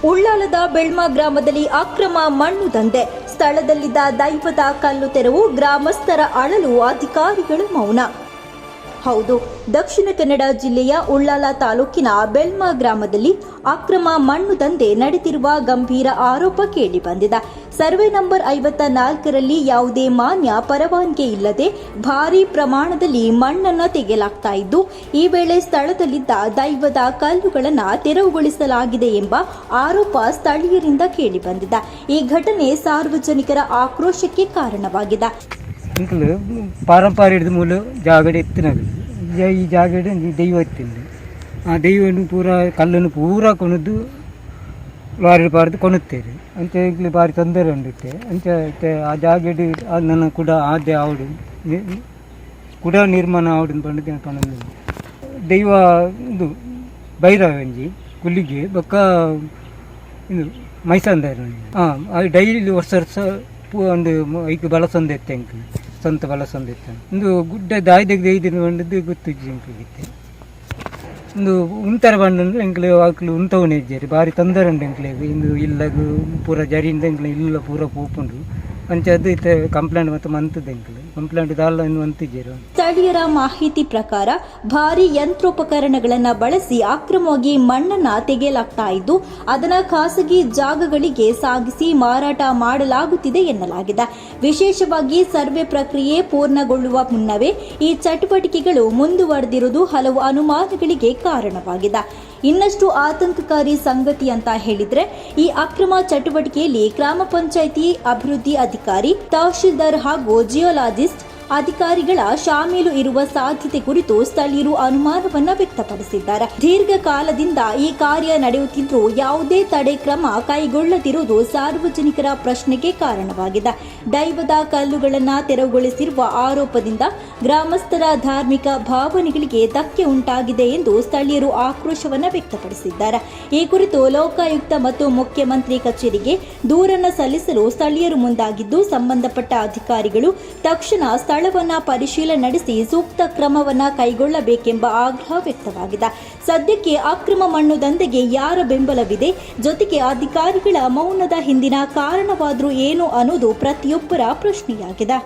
ಉಳ್ಳಾಲದ ಬೆಳ್ಮ ಗ್ರಾಮದಲ್ಲಿ ಅಕ್ರಮ ಮಣ್ಣು ದಂಧೆ, ಸ್ಥಳದಲ್ಲಿದ್ದ ದೈವದ ಕಲ್ಲು ತೆರವು, ಗ್ರಾಮಸ್ಥರ ಅಳಲು, ಅಧಿಕಾರಿಗಳ ಮೌನ. ಹೌದು, ದಕ್ಷಿಣ ಕನ್ನಡ ಜಿಲ್ಲೆಯ ಉಳ್ಳಾಲ ತಾಲೂಕಿನ ಬೆಳ್ಮ ಗ್ರಾಮದಲ್ಲಿ ಅಕ್ರಮ ಮಣ್ಣು ದಂಧೆ ನಡೆದಿರುವ ಗಂಭೀರ ಆರೋಪ ಕೇಳಿಬಂದಿದೆ. ಸರ್ವೆ ನಂಬರ್ 54ರಲ್ಲಿ ಯಾವುದೇ ಮಾನ್ಯ ಪರವಾನಗಿ ಇಲ್ಲದೆ ಭಾರೀ ಪ್ರಮಾಣದಲ್ಲಿ ಮಣ್ಣನ್ನು ತೆಗೆಯಲಾಗ್ತಾ ಇದ್ದು, ಈ ವೇಳೆ ಸ್ಥಳದಲ್ಲಿದ್ದ ದೈವದ ಕಲ್ಲುಗಳನ್ನು ತೆರವುಗೊಳಿಸಲಾಗಿದೆ ಎಂಬ ಆರೋಪ ಸ್ಥಳೀಯರಿಂದ ಕೇಳಿಬಂದಿದೆ. ಈ ಘಟನೆ ಸಾರ್ವಜನಿಕರ ಆಕ್ರೋಶಕ್ಕೆ ಕಾರಣವಾಗಿದೆ. ಪಾರಂಪರ್ಯದ ಮೂಲ ಜಾಗಡೆ ಎತ್ತಿನದು ಈ ಜಾಗಡೆ ದೈವ ಎತ್ತಿಂದು ಆ ದೈವನು ಪೂರ ಕಲ್ಲನ್ನು ಪೂರ ಕೊಣದು ಲಾರಿ ಪಾರ್ದು ಕೊಣುತ್ತೇವೆ ಅಂಚ ಈಗಲೇ ಭಾರಿ ತೊಂದರೆ ಉಂಡಿತ್ತೆ ಅಂಚ ಆ ಜಾಗಡೆ ನನ್ನ ಕೂಡ ಆದ್ಯ ಆವಡು ಕೂಡ ನಿರ್ಮಾಣ ಆವಡಿನ ಪಂಡ ಪಣದು ದೈವ ಇದು ಭೈರವಂಜಿ ಕುಲ್ಲಿಗೆ ಬೊಕ್ಕ ಇದು ಮೈಸಂದಾರ ಡೈಲಿ ವರ್ಷ ಒಂದು ಐದು ಬಳಸೊಂದು ಎತ್ತೆ ಅಂಕ ಸ್ವಂತ ಬಳಸೊಂದು ಎತ್ತೆ ಒಂದು ಗುಡ್ಡ ದಾಯ್ದಾಗ ದೈದಿನ ಬಂದದ್ದು ಗೊತ್ತಿಜ್ಜಿ ಅಂಕಿತ್ತೆ ಒಂದು ಉಂತರ ಬಂದ್ರೆ ಎಂಕ್ಲೆ ಆಕಲು ಉಂಟವನೇ ಇದ್ದಾರೆ ಭಾರಿ ತೊಂದರೆ ಉಂಟು ಎಂಕ್ಲೆಗೆ ಇಂದು ಇಲ್ಲಗೂ ಪೂರ ಜರಿಯಿಂದ ಎಂಕ್ಲೆ ಇಲ್ಲ ಪೂರ ಪೂಪುಂಡು ಅಂಚದು ಇತ್ತೆ ಕಂಪ್ಲೇಂಟ್ ಮತ್ತು ಮಂತದ ಎಂಕ್ಲೆ ಕಂಪ್ಲೇಂಟ್ ದಾಲ್ಲ ಇನ್ನು ಅಂತಿದ್ದೀರು. ಸ್ಥಳೀಯರ ಮಾಹಿತಿ ಪ್ರಕಾರ ಭಾರಿ ಯಂತ್ರೋಪಕರಣಗಳನ್ನು ಬಳಸಿ ಅಕ್ರಮವಾಗಿ ಮಣ್ಣನ್ನು ತೆಗೆಯಲಾಗ್ತಾ ಇದ್ದು, ಅದನ್ನು ಖಾಸಗಿ ಜಾಗಗಳಿಗೆ ಸಾಗಿಸಿ ಮಾರಾಟ ಮಾಡಲಾಗುತ್ತಿದೆ ಎನ್ನಲಾಗಿದೆ. ವಿಶೇಷವಾಗಿ ಸರ್ವೆ ಪ್ರಕ್ರಿಯೆ ಪೂರ್ಣಗೊಳ್ಳುವ ಮುನ್ನವೇ ಈ ಚಟುವಟಿಕೆಗಳು ಮುಂದುವರೆದಿರುವುದು ಹಲವು ಅನುಮಾನಗಳಿಗೆ ಕಾರಣವಾಗಿದೆ. ಇನ್ನಷ್ಟು ಆತಂಕಕಾರಿ ಸಂಗತಿ ಅಂತ ಹೇಳಿದ್ರೆ, ಈ ಅಕ್ರಮ ಚಟುವಟಿಕೆಯಲ್ಲಿ ಗ್ರಾಮ ಪಂಚಾಯಿತಿ ಅಭಿವೃದ್ಧಿ ಅಧಿಕಾರಿ, ತಹಶೀಲ್ದಾರ್ ಹಾಗೂ ಜಿಯೋಲಾಜಿಸ್ಟ್ ಅಧಿಕಾರಿಗಳ ಶಾಮೀಲು ಇರುವ ಸಾಧ್ಯತೆ ಕುರಿತು ಸ್ಥಳೀಯರು ಅನುಮಾನವನ್ನ ವ್ಯಕ್ತಪಡಿಸಿದ್ದಾರೆ. ದೀರ್ಘಕಾಲದಿಂದ ಈ ಕಾರ್ಯ ನಡೆಯುತ್ತಿದ್ದರೂ ಯಾವುದೇ ತಡೆ ಕ್ರಮ ಕೈಗೊಳ್ಳದಿರುವುದು ಸಾರ್ವಜನಿಕರ ಪ್ರಶ್ನೆಗೆ ಕಾರಣವಾಗಿದೆ. ದೈವದ ಕಲ್ಲುಗಳನ್ನು ತೆರವುಗೊಳಿಸಿರುವ ಆರೋಪದಿಂದ ಗ್ರಾಮಸ್ಥರ ಧಾರ್ಮಿಕ ಭಾವನೆಗಳಿಗೆ ಧಕ್ಕೆ ಉಂಟಾಗಿದೆ ಎಂದು ಸ್ಥಳೀಯರು ಆಕ್ರೋಶವನ್ನು ವ್ಯಕ್ತಪಡಿಸಿದ್ದಾರೆ. ಈ ಕುರಿತು ಲೋಕಾಯುಕ್ತ ಮತ್ತು ಮುಖ್ಯಮಂತ್ರಿ ಕಚೇರಿಗೆ ದೂರನ್ನು ಸಲ್ಲಿಸಲು ಸ್ಥಳೀಯರು ಮುಂದಾಗಿದ್ದು, ಸಂಬಂಧಪಟ್ಟ ಅಧಿಕಾರಿಗಳು ತಕ್ಷಣ ಸ್ಥಳವನ್ನು ಪರಿಶೀಲನೆ ನಡೆಸಿ ಸೂಕ್ತ ಕ್ರಮವನ್ನು ಕೈಗೊಳ್ಳಬೇಕೆಂಬ ಆಗ್ರಹ ವ್ಯಕ್ತವಾಗಿದೆ. ಸದ್ಯಕ್ಕೆ ಅಕ್ರಮ ಮಣ್ಣು ದಂಧೆಗೆ ಯಾರ ಬೆಂಬಲವಿದೆ, ಜೊತೆಗೆ ಅಧಿಕಾರಿಗಳ ಮೌನದ ಹಿಂದಿನ ಕಾರಣವಾದರೂ ಏನು ಅನ್ನೋದು ಪ್ರತಿಯೊಬ್ಬರ ಪ್ರಶ್ನೆಯಾಗಿದೆ.